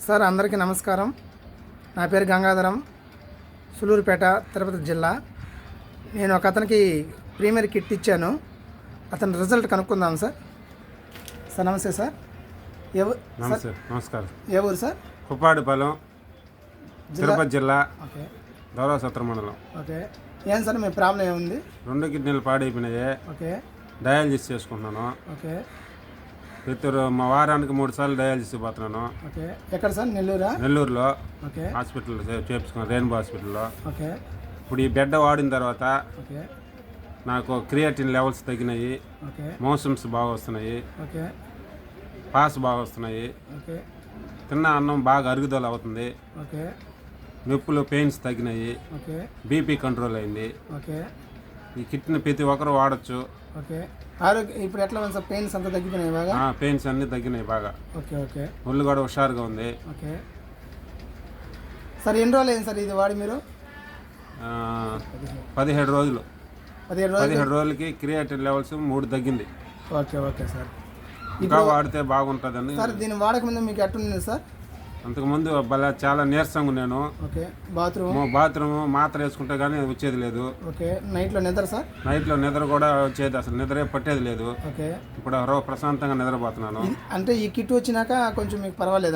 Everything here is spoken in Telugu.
సార్ అందరికీ నమస్కారం. నా పేరు గంగాధరం, సులూరుపేట, తిరుపతి జిల్లా. నేను ఒక అతనికి ప్రీమియర్ కిట్ ఇచ్చాను. అతని రిజల్ట్ కనుక్కుందాం సార్. సార్ నమస్తే సార్. నమస్తే, నమస్కారం. ఏ ఊరు సార్? కుప్పాడిపాలెం, తిరుపతి జిల్లా, ఓకే దౌరాసత్ర మండలం. ఓకే. ఏం సార్ మీ ప్రాబ్లం ఏముంది? 2 కిడ్నీలు పాడైపోయినాయి. ఓకే డయాలసిస్ చేసుకుంటున్నాను. ఓకే మా వారానికి 3 సార్లు డయాలసిస్ పోతున్నాను. ఓకే. ఎక్కడ సార్? నెల్లూరా? నెల్లూరులో ఓకే హాస్పిటల్ చేపించుకున్నాను, రెయిన్బో హాస్పిటల్లో. ఓకే ఇప్పుడు ఈ బెడ్ వాడిన తర్వాత ఓకే నాకు క్రియాటిన్ లెవెల్స్ తగ్గినాయి, ఓకే మోషన్స్ బాగా వస్తున్నాయి, ఓకే పాస్ బాగా వస్తున్నాయి, ఓకే తిన్న అన్నం బాగా అరుగుదల అవుతుంది, ఓకే నొప్పులు పెయిన్స్ తగ్గినాయి, ఓకే బీపీ కంట్రోల్ అయింది. ఓకే ఈ కిట్ని ప్రతి ఒక్కరు వాడచ్చు. ఓకే. ఆరోగ్యం ఇప్పుడు ఎట్లా ఉంది సార్? పెయిన్స్ అంతా తగ్గిపోయినాయి బాగా? పెయిన్స్ అన్నీ తగ్గినాయి బాగా. ఓకే ఓకే ఒళ్ళు కూడా హుషారుగా ఉంది. Okay sir. ఎన్ని రోజులు అయింది సార్ ఇది వాడి మీరు? 17 రోజులు. 17 రోజులకి క్రియేటిన్ లెవెల్స్ 3 తగ్గింది. Okay okay sir. ఇంకా వాడితే బాగుంటుందని. సార్ దీన్ని వాడకముందు మీకు ఎట్లుంది సార్? అంతకుముందు చాలా నీరసంగా నేను. ఓకే. బాత్రూమ్ మాత్ర వేసుకుంటే కానీ వచ్చేది లేదు. ఓకే. నైట్లో నిద్ర సార్? నైట్లో నిద్ర కూడా వచ్చేది, అసలు నిద్రే పట్టేది లేదు. ఓకే. ఇప్పుడు ప్రశాంతంగా నిద్రపోతున్నాను. అంటే ఈ కిట్ వచ్చినాక కొంచెం మీకు పర్వాలేదు.